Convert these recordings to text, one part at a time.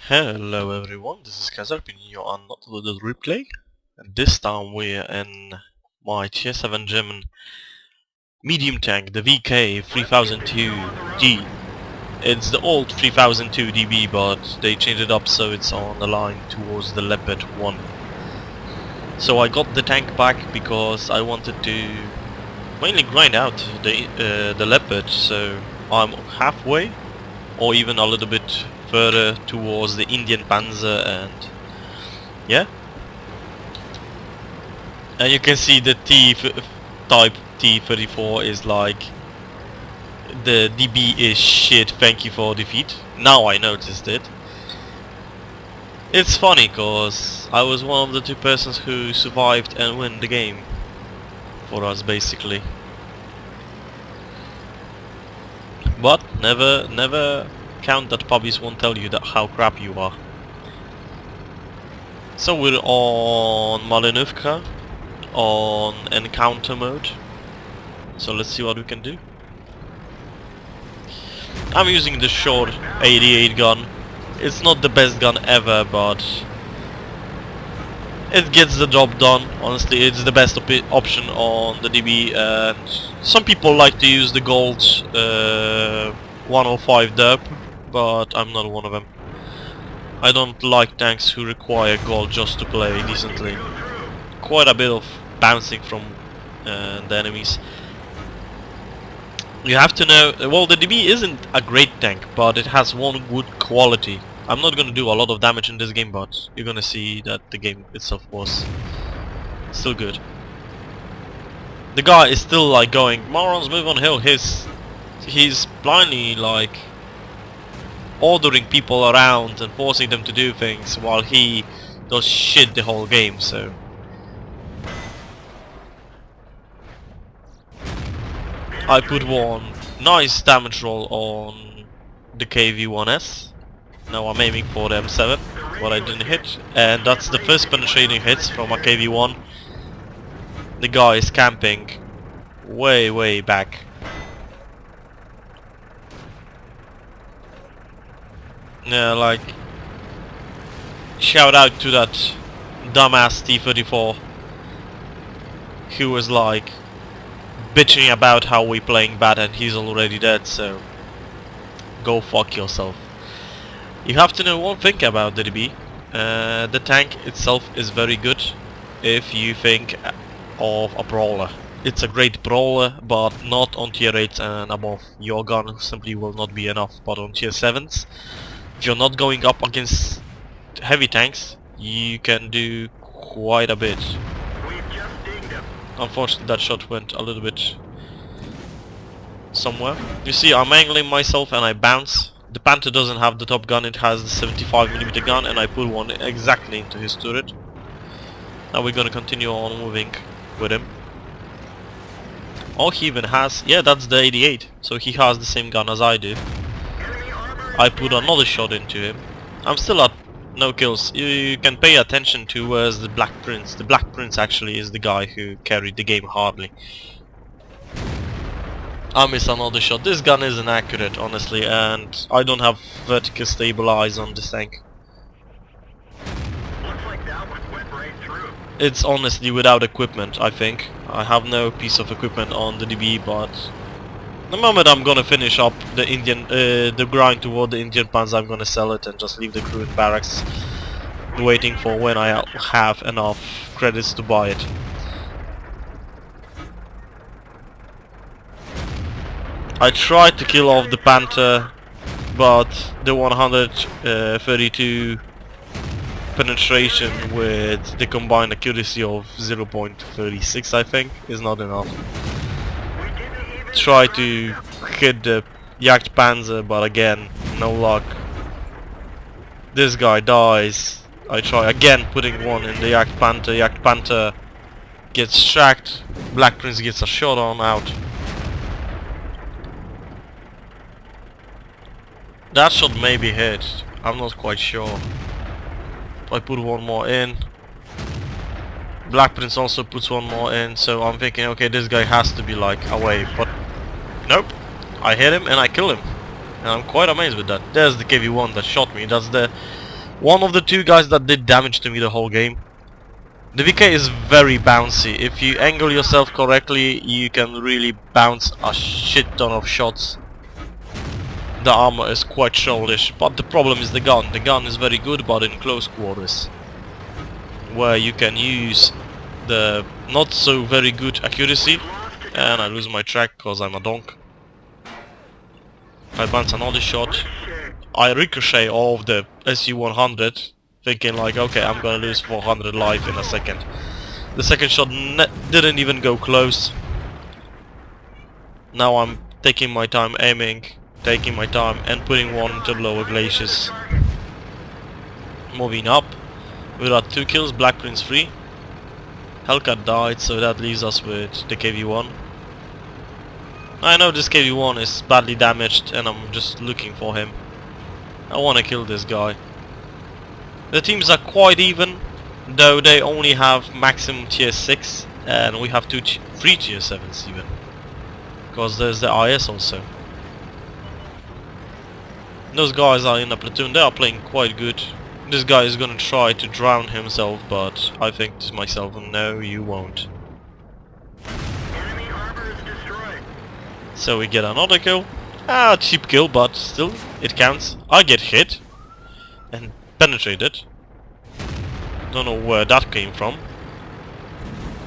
Hello everyone, this is Kazrahim. You are not the replay. And this time we're in my tier 7 German medium tank, the VK 3002D. It's the old 3002 DB, but they changed it up so it's on the line towards the Leopard 1. So I got the tank back because I wanted to mainly grind out the Leopard, so I'm halfway or even a little bit further towards the Indian Panzer, and yeah. And you can see the type T-34 is like, the DB is shit, thank you for defeat. Now I noticed it. It's funny cause I was one of the two persons who survived and win the game for us basically. But never count that puppies won't tell you that how crap you are. So we're on Malinovka on encounter mode. So let's see what we can do. I'm using the short 88 gun. It's not the best gun ever, but it gets the job done. Honestly, it's the best option on the DB, and some people like to use the gold 105 derp, but I'm not one of them. I don't like tanks who require gold just to play decently. Quite a bit of bouncing from the enemies. You have to know, well, the DB isn't a great tank, but it has one good quality. I'm not gonna do a lot of damage in this game, but you're gonna see that the game itself was still good. The guy is still like going, morons move on hill. He's blindly like ordering people around and forcing them to do things while he does shit the whole game, so I put one nice damage roll on the KV-1S. Now I'm aiming for the M7, but I didn't hit, and that's the first penetrating hits from a KV-1. The guy is camping way back. Yeah, like, shout out to that dumbass T-34 who was like bitching about how we playing bad and he's already dead, so go fuck yourself. You have to know one thing about the DB. The tank itself is very good if you think of a brawler. It's a great brawler, but not on tier 8 and above. Your gun simply will not be enough, but on tier 7s, if you're not going up against heavy tanks, you can do quite a bit. Unfortunately, that shot went a little bit somewhere. You see, I'm angling myself and I bounce. The Panther doesn't have the top gun, it has the 75mm gun, and I put one exactly into his turret. Now we're gonna continue on moving with him. Oh, he even has, yeah, that's the 88, so he has the same gun as I do. I put another shot into him. I'm still at no kills. You can pay attention to where's the Black Prince. The Black Prince actually is the guy who carried the game hardly. I miss another shot. This gun isn't accurate, honestly, and I don't have vertical stabilize on this tank. Looks like that one went right through. It's honestly without equipment, I think. I have no piece of equipment on the DB, but the moment I'm gonna finish up the the grind toward the Indian Panzer, I'm gonna sell it and just leave the crew in barracks, waiting for when I have enough credits to buy it. I tried to kill off the Panther, but the 132 penetration with the combined accuracy of 0.36, I think, is not enough. Try to hit the Jagd Panzer, but again, no luck. This guy dies. I try again putting one in the Jagd Panther gets tracked, Black Prince gets a shot on out. That shot maybe hit, I'm not quite sure. I put one more in. Black Prince also puts one more in, so I'm thinking, okay, this guy has to be like away, but nope. I hit him and I kill him. And I'm quite amazed with that. There's the KV-1 that shot me. That's the One of the two guys that did damage to me the whole game. The VK is very bouncy. If you angle yourself correctly, you can really bounce a shit ton of shots. The armor is quite childish, but the problem is the gun. The gun is very good, but in close quarters, where you can use the not so very good accuracy, and I lose my track because I'm a donk. I bounce another shot. I ricochet off the SU-100, thinking like, okay, I'm gonna lose 400 life in a second. The second shot didn't even go close. Now I'm taking my time aiming, taking my time and putting one into lower glaciers. Moving up. We got 2 kills, Black Prince 3. Hellcat died, so that leaves us with the KV-1. I know this KV-1 is badly damaged and I'm just looking for him. I wanna kill this guy. The teams are quite even, though they only have maximum tier 6 and we have 3 tier 7s even. Because there's the IS also. Those guys are in a platoon, they are playing quite good. This guy is gonna try to drown himself, but I think to myself, no you won't. Enemy armor is destroyed. So we get another kill. Cheap kill, but still, it counts. I get hit and penetrated. Don't know where that came from.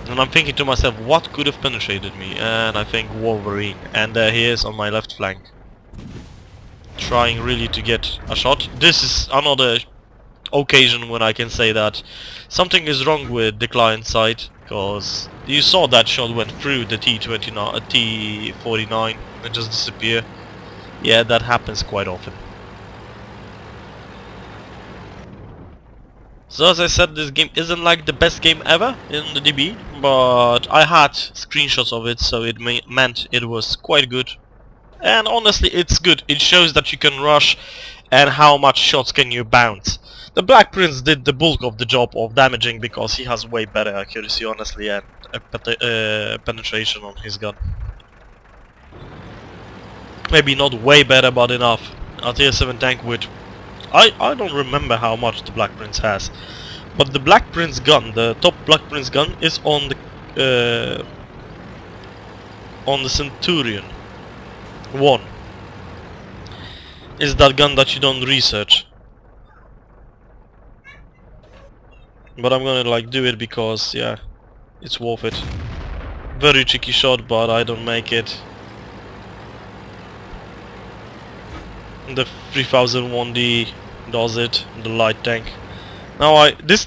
And I'm thinking to myself, what could have penetrated me? And I think Wolverine. And there he is on my left flank. Trying really to get a shot. This is another occasion when I can say that something is wrong with the client side. Because you saw that shot went through the T49 and just disappear. Yeah, that happens quite often. So as I said, this game isn't like the best game ever in the DB, but I had screenshots of it, so it meant it was quite good. And honestly, it's good. It shows that you can rush and how much shots can you bounce. The Black Prince did the bulk of the job of damaging because he has way better accuracy, honestly, and penetration on his gun. Maybe not way better, but enough. A tier 7 tank with... I don't remember how much the Black Prince has. But the Black Prince gun, the top Black Prince gun, is on the Centurion 1. Is that gun that you don't research. But I'm gonna like do it because, yeah, it's worth it. Very tricky shot, but I don't make it. The 3001D does it, the light tank. Now this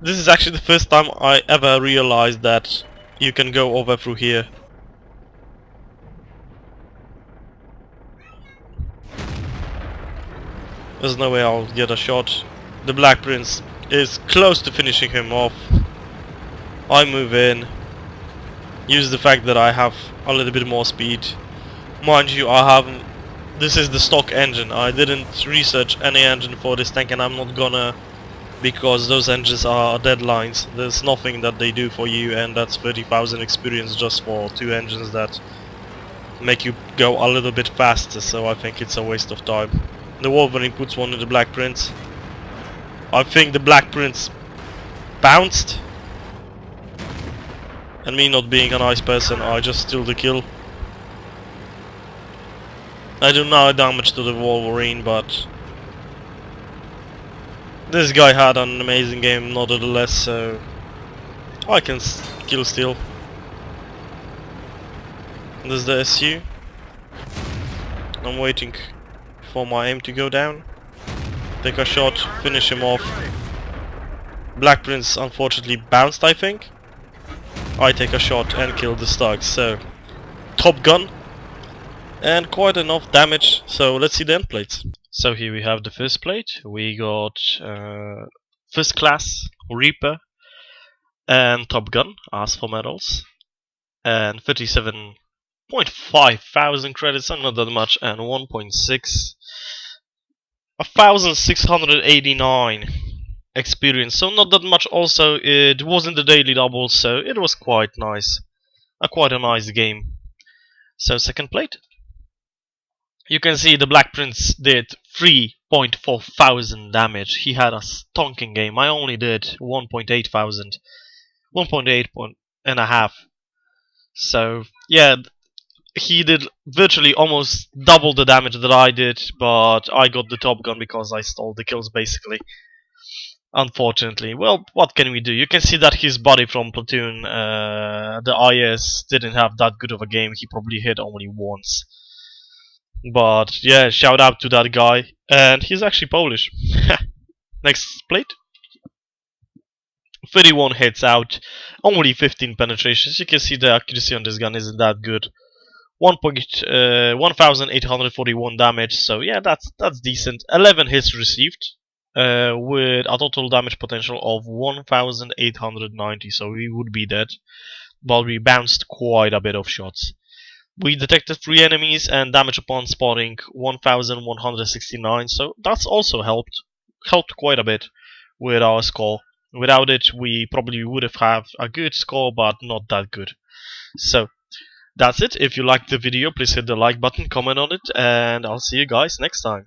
is actually the first time I ever realized that you can go over through here. There's no way I'll get a shot. The Black Prince is close to finishing him off. I move in, use the fact that I have a little bit more speed. Mind you, this is the stock engine. I didn't research any engine for this tank and I'm not gonna, because those engines are deadlines. There's nothing that they do for you, and that's 30,000 experience just for 2 engines that make you go a little bit faster, so I think it's a waste of time. The Wolverine puts one in the Black Prince. I think the Black Prince bounced, and me not being a nice person, I just steal the kill. I do no damage to the Wolverine, but this guy had an amazing game nevertheless, so I can kill steal. There's the SU. I'm waiting for my aim to go down. Take a shot, finish him off. Black Prince unfortunately bounced, I think. I take a shot and kill the Starks, so top gun. And quite enough damage, so let's see the end plates. So here we have the first plate. We got first class, Reaper, and Top Gun, as for medals. And 37.5 thousand credits, not that much, and 1.6. 1,689 experience, so not that much also. It wasn't the daily double, so it was quite nice. Quite a nice game. So second plate. You can see the Black Prince did 3.4 thousand damage. He had a stonking game. I only did 1.8 thousand. 1.8 and a half. So yeah, he did virtually almost double the damage that I did, but I got the top gun because I stole the kills basically. Unfortunately, well, what can we do? You can see that his buddy from Platoon, the IS, didn't have that good of a game. He probably hit only once. But yeah, shout out to that guy, and he's actually Polish. Next plate. 31 hits out, only 15 penetrations. You can see the accuracy on this gun isn't that good. 1,841 damage, so yeah, that's decent. 11 hits received, with a total damage potential of 1,890, so we would be dead. But we bounced quite a bit of shots. We detected 3 enemies and damage upon spotting 1,169, so that's also helped quite a bit with our score. Without it, we probably would have had a good score, but not that good. So that's it. If you liked the video, please hit the like button, comment on it, and I'll see you guys next time.